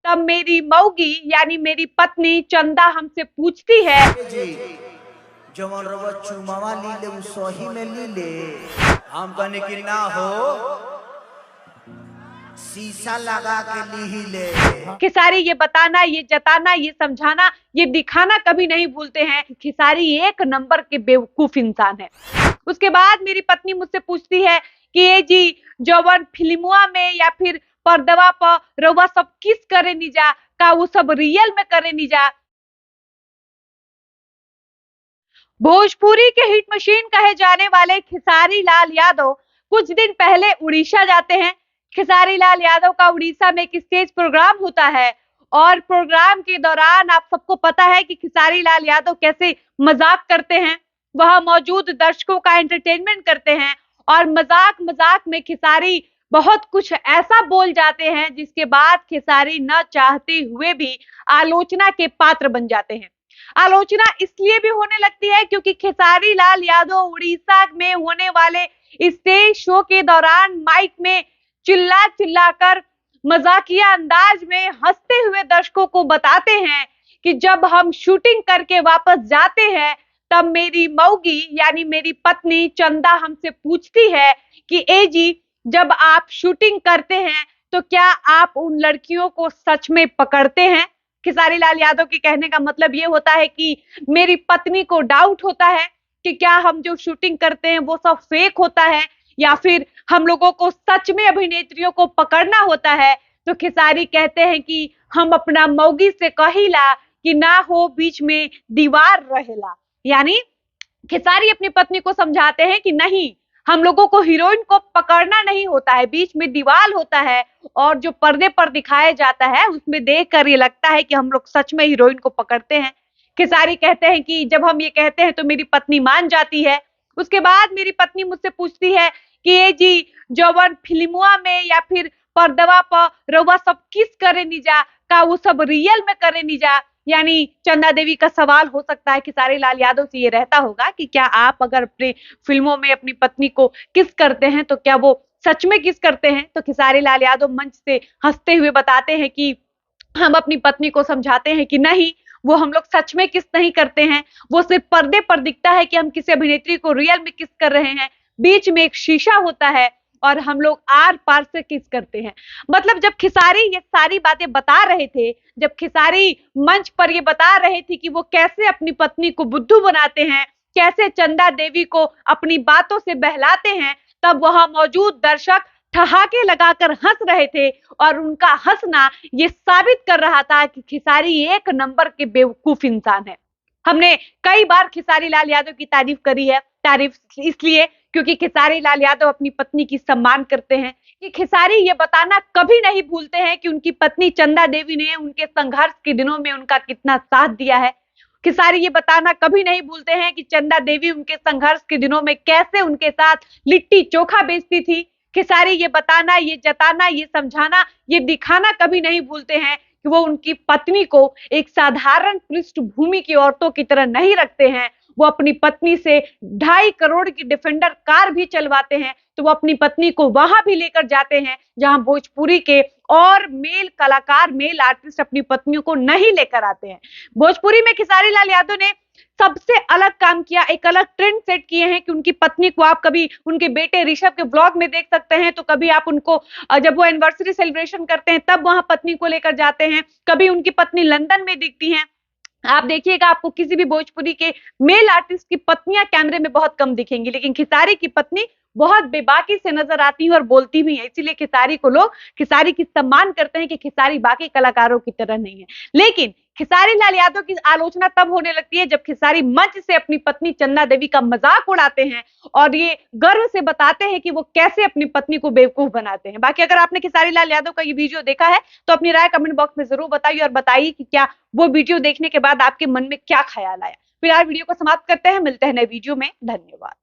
तब मेरी मौगी यानी मेरी पत्नी चंदा हमसे पूछती है जी जवन रवा चुमावा लीले उ सही में लीले हम कहने की ना हो शीशा लगा के लीले। खेसारी ये बताना, ये जताना, ये समझाना, ये दिखाना कभी नहीं भूलते हैं कि खेसारी एक नंबर के बेवकूफ इंसान है। उसके बाद मेरी पत्नी मुझसे पूछती है कि ये जी जवन फिल्मुआ में या फिर पर्दवा पर रउआ सब किस करे निजा का वो सब रियल में करे निजा। भोजपुरी के हिट मशीन कहे जाने वाले खेसारी लाल यादव कुछ दिन पहले उड़ीसा जाते हैं। खेसारी लाल यादव का उड़ीसा में एक स्टेज प्रोग्राम होता है और प्रोग्राम के दौरान आप सबको पता है कि खेसारी लाल यादव कैसे मजाक करते हैं, वह मौजूद दर्शकों का एंटरटेनमेंट करते हैं और मजाक मजाक में खेसारी बहुत कुछ ऐसा बोल जाते हैं जिसके बाद खेसारी न चाहते हुए भी आलोचना के पात्र बन जाते हैं। आलोचना इसलिए भी होने लगती है क्योंकि खेसारी लाल यादव उड़ीसा में होने वाले स्टेज शो के दौरान माइक में चिल्ला चिल्लाकर मजाकिया अंदाज में हंसते हुए दर्शकों को बताते हैं कि जब हम शूटिंग करके वापस जाते हैं तब मेरी मौगी यानी मेरी पत्नी चंदा हमसे पूछती है कि ए जी जब आप शूटिंग करते हैं तो क्या आप उन लड़कियों को सच में पकड़ते हैं। खेसारी लाल यादव के कहने का मतलब ये होता है कि मेरी पत्नी को डाउट होता है कि क्या हम जो शूटिंग करते हैं वो सब फेक होता है या फिर हम लोगों को सच में अभिनेत्रियों को पकड़ना होता है। तो खेसारी कहते हैं कि हम अपना मौगी से कहिला कि ना हो बीच में दीवार रहेला, यानी खेसारी अपनी पत्नी को समझाते हैं कि नहीं, हम लोगों को हीरोइन को पकड़ना नहीं होता है, बीच में दीवार होता है और जो पर्दे पर दिखाया जाता है उसमें देखकर ये लगता है कि हम लोग सच में हीरोइन को पकड़ते हैं। खेसारी कहते हैं कि जब हम ये कहते हैं तो मेरी पत्नी मान जाती है। उसके बाद मेरी पत्नी मुझसे पूछती है कि ये जी जवन फिल्मुआ में या फिर पर्दवा पर रउआ सब किस करे निजा का वो सब रियल में करे निजा, यानी चंदा देवी का सवाल हो सकता है खेसारी लाल यादव से ये रहता होगा कि क्या आप अगर अपने फिल्मों में अपनी पत्नी को किस करते हैं तो क्या वो सच में किस करते हैं। तो खेसारी लाल यादव मंच से हंसते हुए बताते हैं कि हम अपनी पत्नी को समझाते हैं कि नहीं, वो हम लोग सच में किस नहीं करते हैं, वो सिर्फ पर्दे पर दिखता है कि हम किसी अभिनेत्री को रियल में किस कर रहे हैं, बीच में एक शीशा होता है और हम लोग आर पार से किस करते हैं। मतलब जब खेसारी ये सारी बातें बता रहे थे, जब खेसारी मंच पर ये बता रहे थे कि वो कैसे अपनी पत्नी को बुद्धू बनाते हैं, कैसे चंदा देवी को अपनी बातों से बहलाते हैं, तब वहां मौजूद दर्शक ठहाके लगाकर हंस रहे थे और उनका हंसना ये साबित कर रहा था कि खेसारी एक नंबर के बेवकूफ इंसान है। हमने कई बार खेसारी लाल यादव की तारीफ करी है, तारीफ इसलिए क्योंकि खेसारी लाल यादव अपनी पत्नी की सम्मान करते हैं कि खेसारी ये बताना कभी नहीं भूलते हैं कि उनकी पत्नी चंदा देवी ने उनके संघर्ष के दिनों में उनका कितना साथ दिया है। खेसारी ये बताना कभी नहीं भूलते हैं कि चंदा देवी उनके संघर्ष के दिनों में कैसे उनके साथ लिट्टी चोखा बेचती थी। खेसारी ये बताना, ये जताना, ये समझाना, ये दिखाना कभी नहीं भूलते हैं कि वो उनकी पत्नी को एक साधारण पृष्ठभूमि की औरतों की तरह नहीं रखते हैं। वो अपनी पत्नी से 2.5 करोड़ की डिफेंडर कार भी चलवाते हैं, तो वो अपनी पत्नी को वहां भी लेकर जाते हैं जहां भोजपुरी के और मेल कलाकार, मेल आर्टिस्ट अपनी पत्नियों को नहीं लेकर आते हैं। भोजपुरी में खेसारी लाल यादव ने सबसे अलग काम किया, एक अलग ट्रेंड सेट किए हैं कि उनकी पत्नी को आप कभी उनके बेटे ऋषभ के ब्लॉग में देख सकते हैं, तो कभी आप उनको जब वो एनिवर्सरी सेलिब्रेशन करते हैं तब वहां पत्नी को लेकर जाते हैं, कभी उनकी पत्नी लंदन में दिखती हैं। आप देखिएगा आपको किसी भी भोजपुरी के मेल आर्टिस्ट की पत्नियां कैमरे में बहुत कम दिखेंगी, लेकिन खेसारी की पत्नी बहुत बेबाकी से नजर आती है और बोलती भी है। इसीलिए खेसारी को लोग खेसारी की सम्मान करते हैं कि खेसारी बाकी कलाकारों की तरह नहीं है। लेकिन खेसारी लाल यादव की आलोचना तब होने लगती है जब खेसारी मंच से अपनी पत्नी चंदा देवी का मजाक उड़ाते हैं और ये गर्व से बताते हैं कि वो कैसे अपनी पत्नी को बेवकूफ बनाते हैं। बाकी अगर आपने खेसारी लाल यादव का ये वीडियो देखा है तो अपनी राय कमेंट बॉक्स में जरूर बताइए और बताइए कि क्या वो वीडियो देखने के बाद आपके मन में क्या ख्याल आया। फिलहाल वीडियो को समाप्त करते हैं, मिलते हैं नए वीडियो में। धन्यवाद।